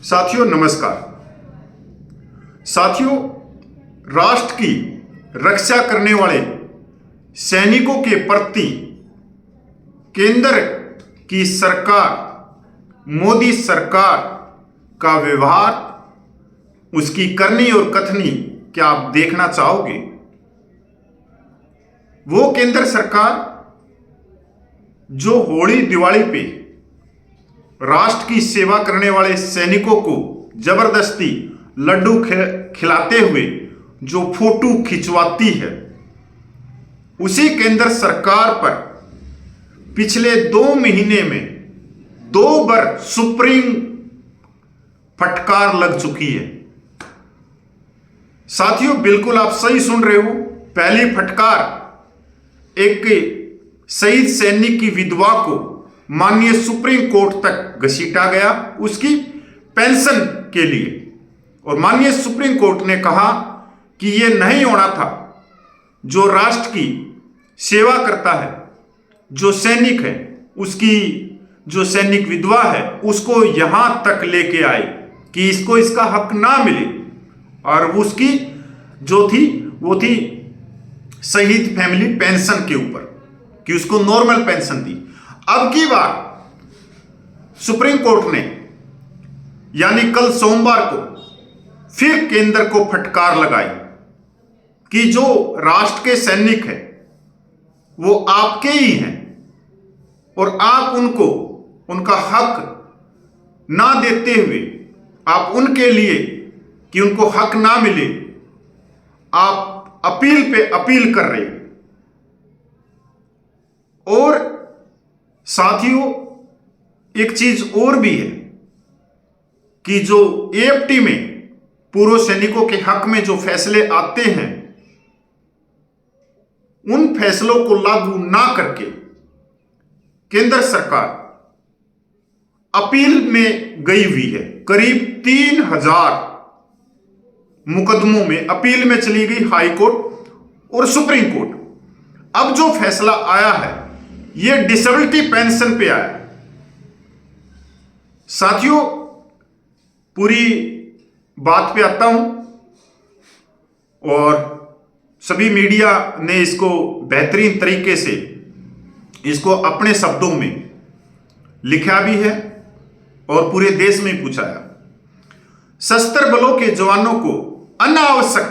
साथियों नमस्कार। साथियों, राष्ट्र की रक्षा करने वाले सैनिकों के प्रति केंद्र की सरकार, मोदी सरकार का व्यवहार, उसकी करनी और कथनी क्या आप देखना चाहोगे? वो केंद्र सरकार जो होली दिवाली पे राष्ट्र की सेवा करने वाले सैनिकों को जबरदस्ती लड्डू खिलाते हुए जो फोटो खिंचवाती है, उसी केंद्र सरकार पर पिछले 2 महीने में 2 बार सुप्रीम फटकार लग चुकी है। साथियों, बिल्कुल आप सही सुन रहे हो। पहली फटकार एक शहीद सैनिक की विधवा को माननीय सुप्रीम कोर्ट तक घसीटा गया उसकी पेंशन के लिए, और माननीय सुप्रीम कोर्ट ने कहा कि यह नहीं होना था। जो राष्ट्र की सेवा करता है, जो सैनिक है, उसकी जो सैनिक विधवा है, उसको यहां तक लेके आए कि इसको इसका हक ना मिले, और उसकी जो थी वो थी शहीद फैमिली पेंशन के ऊपर, कि उसको नॉर्मल पेंशन दी। अब की बार सुप्रीम कोर्ट ने यानी कल सोमवार को फिर केंद्र को फटकार लगाई कि जो राष्ट्र के सैनिक हैं वो आपके ही हैं, और आप उनको उनका हक ना देते हुए, आप उनके लिए कि उनको हक ना मिले, आप अपील पे अपील कर रहे हैं। और साथियों, एक चीज और भी है कि जो एएफटी में पूर्व सैनिकों के हक में जो फैसले आते हैं, उन फैसलों को लागू ना करके केंद्र सरकार अपील में गई हुई है। करीब 3000 मुकदमों में अपील में चली गई, हाई कोर्ट और सुप्रीम कोर्ट। अब जो फैसला आया है यह डिसेबिलिटी पेंशन पे आया। साथियों, पूरी बात पे आता हूं, और सभी मीडिया ने इसको बेहतरीन तरीके से इसको अपने शब्दों में लिखा भी है और पूरे देश में पूछाया। सशस्त्र बलों के जवानों को अनावश्यक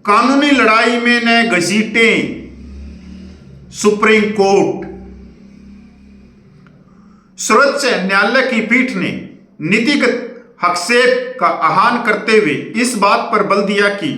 कानूनी लड़ाई में न घसीटें, सुप्रीम कोर्ट। सर्वोच्च न्यायालय की पीठ ने नीतिगत हस्तक्षेप का आह्वान करते हुए इस बात पर बल दिया कि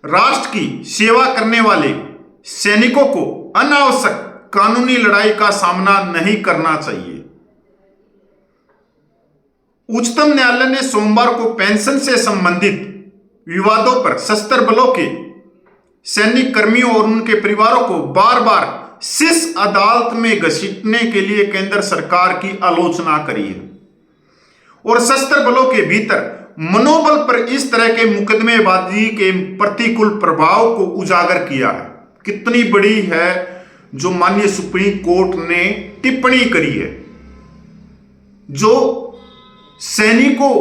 राष्ट्र की सेवा करने वाले सैनिकों को अनावश्यक कानूनी लड़ाई का सामना नहीं करना चाहिए। उच्चतम न्यायालय ने सोमवार को पेंशन से संबंधित विवादों पर सशस्त्र बलों के सैनिक कर्मियों और उनके परिवारों को बार बार शीर्ष अदालत में घसीटने के लिए केंद्र सरकार की आलोचना करी है, और सशस्त्र बलों के भीतर मनोबल पर इस तरह के मुकदमेबाजी के प्रतिकूल प्रभाव को उजागर किया है। कितनी बड़ी है जो माननीय सुप्रीम कोर्ट ने टिप्पणी करी है। जो सैनिकों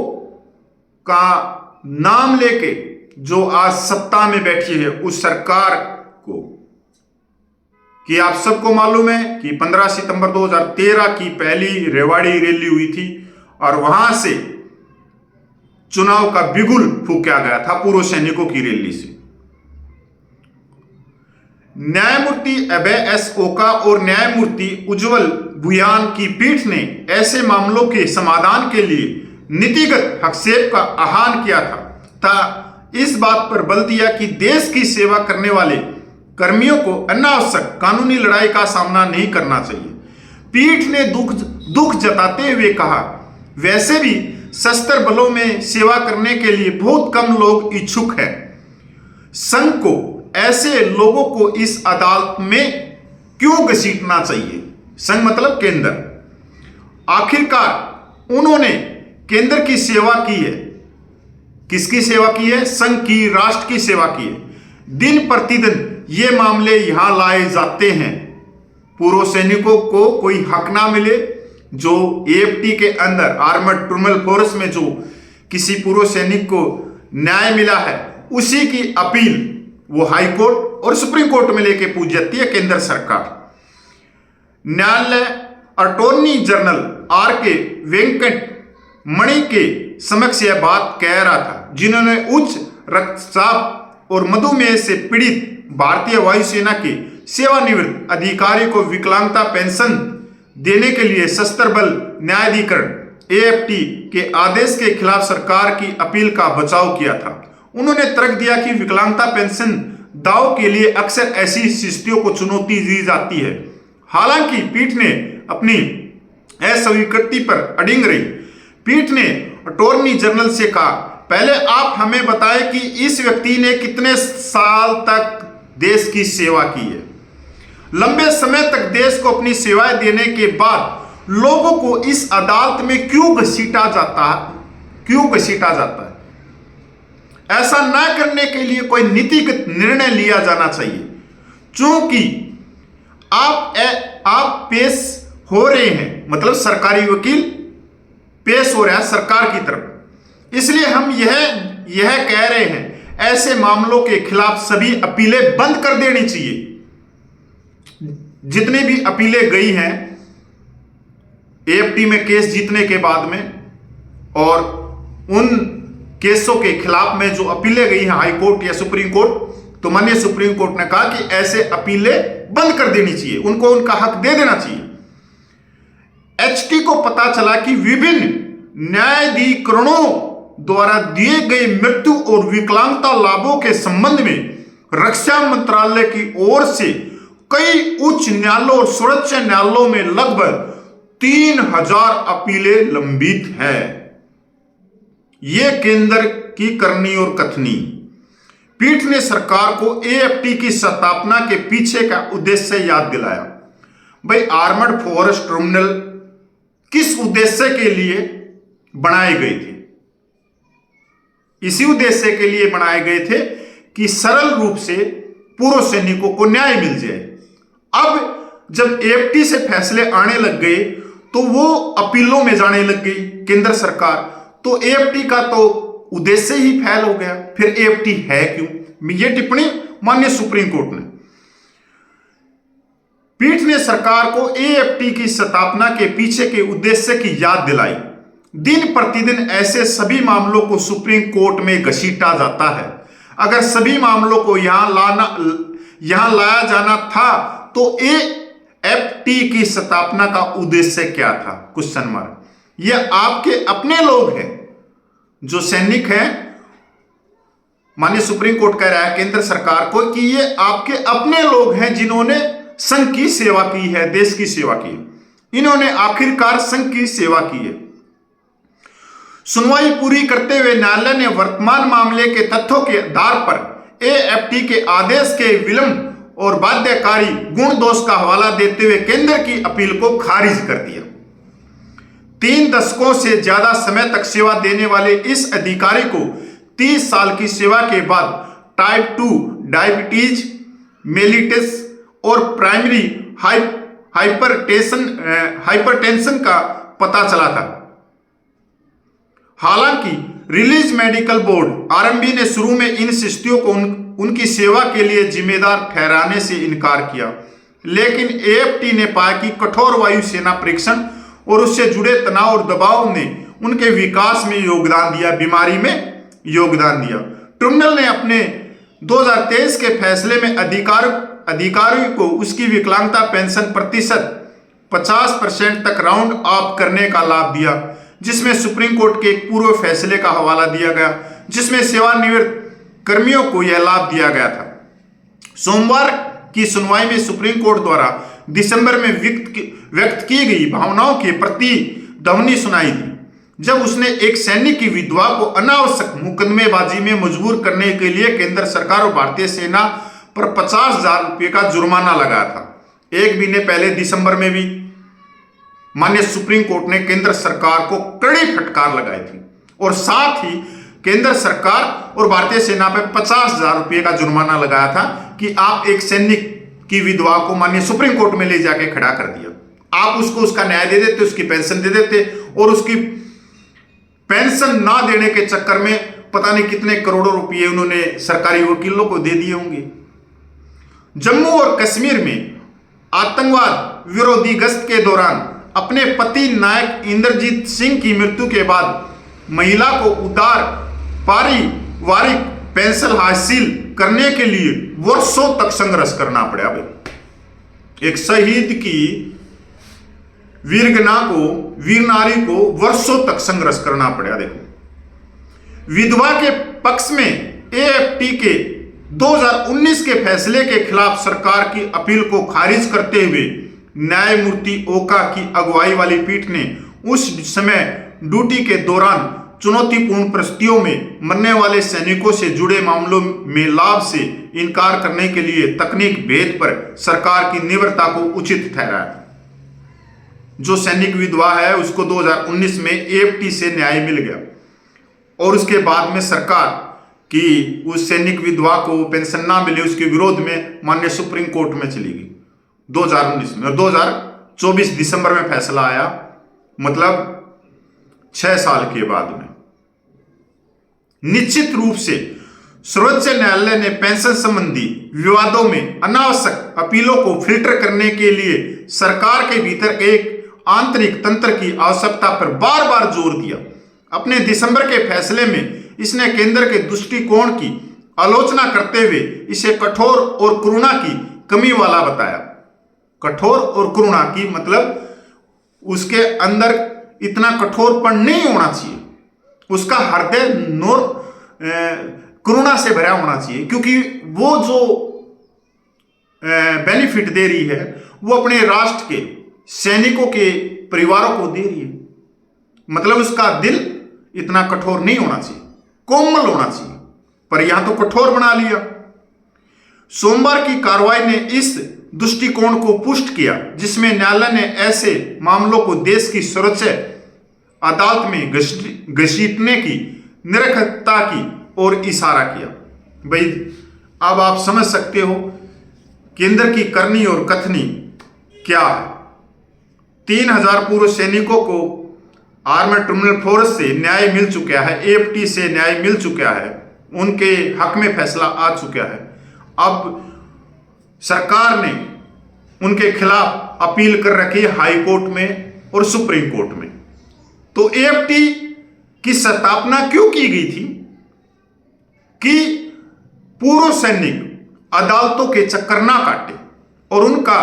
का नाम लेके जो आज सत्ता में बैठी है उस सरकार को, कि आप सबको मालूम है कि 15 सितंबर 2013 की पहली रेवाड़ी रैली हुई थी, और वहां से चुनाव का बिगुल फूंका गया था पूर्व सैनिकों की रैली से। न्यायमूर्ति अभय एस ओका और न्यायमूर्ति उज्जवल भुयान की पीठ ने ऐसे मामलों के समाधान के लिए नीतिगत हस्तक्षेप का आह्वान किया था इस बात पर बल दिया कि देश की सेवा करने वाले कर्मियों को अनावश्यक कानूनी लड़ाई का सामना नहीं करना चाहिए। पीठ ने दुख जताते हुए कहा, वैसे भी सशस्त्र बलों में सेवा करने के लिए बहुत कम लोग इच्छुक हैं। संघ को ऐसे लोगों को इस अदालत में क्यों घसीटना चाहिए? संघ मतलब केंद्र। आखिरकार उन्होंने केंद्र की सेवा की है। किसकी सेवा की है? संघ की, राष्ट्र की सेवा की है। दिन प्रतिदिन ये मामले यहां लाए जाते हैं। पूर्व सैनिकों को कोई हक ना मिले, जो एएफटी के अंदर आर्मर्ड ट्रिब्यूनल फोर्स में जो किसी पूर्व सैनिक को न्याय मिला है, उसी की अपील वो हाई कोर्ट और सुप्रीम कोर्ट में लेके पूछ जाती है केंद्र सरकार। न्यायालय अटॉर्नी जनरल आर के वेंकट मणि के समक्ष यह बात कह रहा था, जिन्होंने उच्च रक्तचाप और मधुमेह से पीड़ित भारतीय वायुसेना के सेवानिवृत्त अधिकारी को विकलांगता पेंशन देने के लिए सशस्त्र बल न्यायाधिकरण एएफटी के आदेश के खिलाफ सरकार की अपील का बचाव किया था। उन्होंने तर्क दिया कि विकलांगता पेंशन दाव के लिए अक्सर ऐसी स्थितियों को चुनौती दी जाती है। हालांकि पीठ ने अपनी अस्वीकृति पर अडिग रही। पीठ ने अटॉर्नी जनरल से कहा, पहले आप हमें बताएं कि इस व्यक्ति ने कितने साल तक देश की सेवा की है। लंबे समय तक देश को अपनी सेवाएं देने के बाद लोगों को इस अदालत में क्यों घसीटा जाता है? ऐसा न करने के लिए कोई नीतिगत निर्णय लिया जाना चाहिए। चूंकि आप पेश हो रहे हैं, मतलब सरकारी वकील पेश हो रहा है सरकार की तरफ, इसलिए हम यह कह रहे हैं ऐसे मामलों के खिलाफ सभी अपीलें बंद कर देनी चाहिए। जितनी भी अपीलें गई हैं एएफटी में केस जीतने के बाद में, और उन केसों के खिलाफ में जो अपीलें गई हैं हाई कोर्ट या सुप्रीम कोर्ट, तो माननीय सुप्रीम कोर्ट ने कहा कि ऐसे अपीलें बंद कर देनी चाहिए, उनको उनका हक दे देना चाहिए। एचटी को पता चला कि विभिन्न न्यायाधिकरणों द्वारा दिए गए मृत्यु और विकलांगता लाभों के संबंध में रक्षा मंत्रालय की ओर से कई उच्च न्यायालयों और सर्वोच्च न्यायालयों में लगभग 3000 अपीलें लंबित है। यह केंद्र की करनी और कथनी। पीठ ने सरकार को एएफटी की स्थापना के पीछे का उद्देश्य याद दिलाया। भाई, आर्मर्ड फोर्स ट्रिब्यूनल किस उद्देश्य के लिए बनाए गए थे? इसी उद्देश्य के लिए बनाए गए थे कि सरल रूप से पूर्व सैनिकों को न्याय मिल जाए। अब जब एएफटी से फैसले आने लग गए तो वो अपीलों में जाने लग गई केंद्र सरकार, तो एएफटी का तो उद्देश्य ही फेल हो गया। फिर एएफटी है क्यों? यह टिप्पणी माननीय सुप्रीम कोर्ट ने। पीठ ने सरकार को एएफटी की स्थापना के पीछे के उद्देश्य की याद दिलाई। दिन प्रतिदिन ऐसे सभी मामलों को सुप्रीम कोर्ट में घसीटा जाता है। अगर सभी मामलों को यहां लाया जाना था तो एएफटी की स्थापना का उद्देश्य क्या था? Question mark. यह आपके अपने लोग हैं जो सैनिक हैं। माननीय सुप्रीम कोर्ट कह रहा है केंद्र सरकार को कि ये आपके अपने लोग हैं जिन्होंने संघ की सेवा की है, देश की सेवा की है। इन्होंने आखिरकार संघ की सेवा की है। सुनवाई पूरी करते हुए न्यायालय ने वर्तमान मामले के तथ्यों के आधार पर एएफटी के आदेश के विलंब और बाध्यकारी गुण दोष का हवाला देते हुए केंद्र की अपील को खारिज कर दिया। 3 दशकों से ज्यादा समय तक सेवा देने वाले इस अधिकारी को 30 साल की सेवा के बाद टाइप 2 डायबिटीज मेलिटस और प्राइमरी हाइपरटेंशन का पता चला था। हालांकि रिलीज मेडिकल बोर्ड आरएमबी ने शुरू में इन स्थितियों को उनकी सेवा के लिए जिम्मेदार ठहराने से इनकार किया, लेकिन एएफटी ने पाया कि कठोर वायुसेना परीक्षण और उससे जुड़े तनाव और दबाव ने उनके विकास में योगदान दिया, बीमारी में योगदान दिया। ट्रिब्यूनल ने अपने 2023 के फैसले में अधिकारी को उसकी विकलांगता पेंशन प्रतिशत 50% तक राउंड ऑफ करने का लाभ दिया, जिसमें सुप्रीम कोर्ट के एक पूर्व फैसले का हवाला दिया गया जिसमें सेवानिवृत्त कर्मियों को यह लाभ दिया गया था। सोमवार की सुनवाई में सुप्रीम कोर्ट द्वारा दिसंबर में व्यक्त की गई भावनाओं के प्रति ध्वनि सुनाई दी, जब उसने एक सैनिक की विधवा को अनावश्यक मुकदमेबाजी में मजबूर करने के लिए केंद्र सरकार और भारतीय सेना पर 50,000 रुपये का जुर्माना लगाया था। एक महीने पहले दिसंबर में भी माननीय सुप्रीम कोर्ट ने केंद्र सरकार को कड़ी फटकार लगाई थी और साथ ही केंद्र सरकार और भारतीय सेना पर 50,000 रुपये का जुर्माना लगाया था कि आप एक सैनिक की विधवा को माननीय सुप्रीम कोर्ट में ले जाके खड़ा कर दिया। आप उसको उसका न्याय दे देते, उसकी पेंशन दे देते, और उसकी पेंशन ना देने के चक्कर में पता नहीं कितने करोड़ों रुपए उन्होंने सरकारी वकीलों को दे दिए होंगे। जम्मू और कश्मीर में आतंकवाद विरोधी गश्त के दौरान अपने पति नायक इंद्रजीत सिंह की मृत्यु के बाद महिला को उदार पारिवारिक पेंशन हासिल करने के लिए वर्षों तक संघर्ष करना पड़ा। एक शहीद की वीर नारी को वर्षों तक संघर्ष करना पड़ा। देखो, विधवा के पक्ष में एएफटी के 2019 के फैसले के खिलाफ सरकार की अपील को खारिज करते हुए न्यायमूर्ति ओका की अगुवाई वाली पीठ ने उस समय ड्यूटी के दौरान चुनौतीपूर्ण परिस्थितियों में मरने वाले सैनिकों से जुड़े मामलों में लाभ से इनकार करने के लिए तकनीक भेद पर सरकार की निर्भरता को उचित ठहराया। जो सैनिक विधवा है उसको 2019 में एएफटी से न्याय मिल गया, और उसके बाद में सरकार की उस सैनिक विधवा को पेंशन ना मिले उसके विरोध में माननीय सुप्रीम कोर्ट में चली गई 2019 में, और 2024 दिसंबर में फैसला आया, मतलब 6 साल के बाद में। निश्चित रूप से सर्वोच्च न्यायालय ने पेंशन संबंधी विवादों में अनावश्यक अपीलों को फिल्टर करने के लिए सरकार के भीतर एक आंतरिक तंत्र की आवश्यकता पर बार बार जोर दिया। अपने दिसंबर के फैसले में इसने केंद्र के दृष्टिकोण की आलोचना करते हुए इसे कठोर और करुणा की कमी वाला बताया। कठोर और करुणा की मतलब उसके अंदर इतना कठोरपन नहीं होना चाहिए, उसका हृदय करुणा से भरा होना चाहिए, क्योंकि वो जो बेनिफिट दे रही है वो अपने राष्ट्र के सैनिकों के परिवारों को दे रही है। मतलब उसका दिल इतना कठोर नहीं होना चाहिए, कोमल होना चाहिए, पर यहां तो कठोर बना लिया। सोमवार की कार्रवाई ने इस दृष्टिकोण को पुष्ट किया, जिसमें न्यायालय ने ऐसे मामलों को देश की सर्वोच्च अदालत में घसीटने की निरर्थकता की ओर इशारा किया। भाई, अब आप समझ सकते हो केंद्र की करनी और कथनी क्या है। 3000 पूर्व सैनिकों को आर्मड ट्रिब्यूनल फोर्स से न्याय मिल चुका है, एएफटी से न्याय मिल चुका है, उनके हक में फैसला आ चुका है। अब सरकार ने उनके खिलाफ अपील कर रखी है हाई कोर्ट में और सुप्रीम कोर्ट में। तो एएफटी की स्थापना क्यों की गई थी कि पूर्व सैनिक अदालतों के चक्कर ना काटे और उनका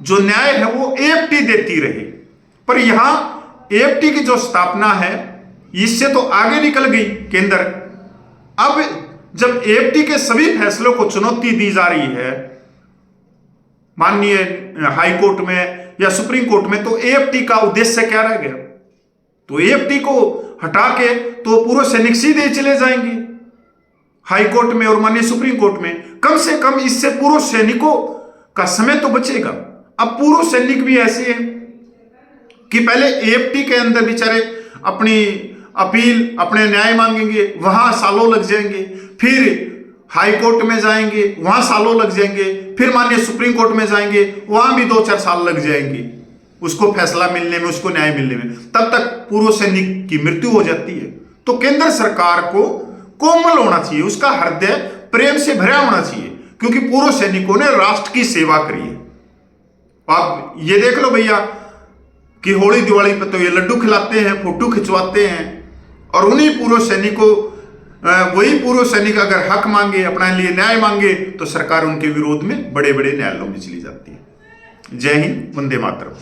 जो न्याय है वो एएफटी देती रहे। पर यहां एएफटी की जो स्थापना है इससे तो आगे निकल गई केंद्र। अब जब एएफटी के सभी फैसलों को चुनौती दी जा रही है माननीय हाई कोर्ट में या सुप्रीम कोर्ट में, तो एएफटी का उद्देश्य क्या रह गया? तो एएफटी को हटा के तो पूर्व सैनिक सीधे चले जाएंगे हाई कोर्ट में और माननीय सुप्रीम कोर्ट में। कम से कम इससे पूर्व सैनिकों का समय तो बचेगा। अब पूर्व सैनिक भी ऐसे हैं कि पहले एएफटी के अंदर बेचारे अपनी अपील अपने न्याय मांगेंगे, वहां सालों लग जाएंगे, फिर हाई कोर्ट में जाएंगे, वहां सालों लग जाएंगे, फिर माननीय सुप्रीम कोर्ट में जाएंगे, वहां भी 2-4 साल लग जाएंगे उसको फैसला मिलने में, उसको न्याय मिलने में। तब तक पूर्व सैनिक की मृत्यु हो जाती है। तो केंद्र सरकार को कोमल होना चाहिए, उसका हृदय प्रेम से भरा होना चाहिए, क्योंकि पूर्व सैनिकों ने राष्ट्र की सेवा करी है। आप ये देख लो भैया कि होली दिवाली पे तो ये लड्डू खिलाते हैं, फोटो खिंचवाते हैं, और उन्हीं पूर्व सैनिकों वही पूर्व सैनिक अगर हक मांगे, अपने लिए न्याय मांगे, तो सरकार उनके विरोध में बड़े बड़े न्यायालयों में चली जाती है। जय हिंद, वंदे मातरम।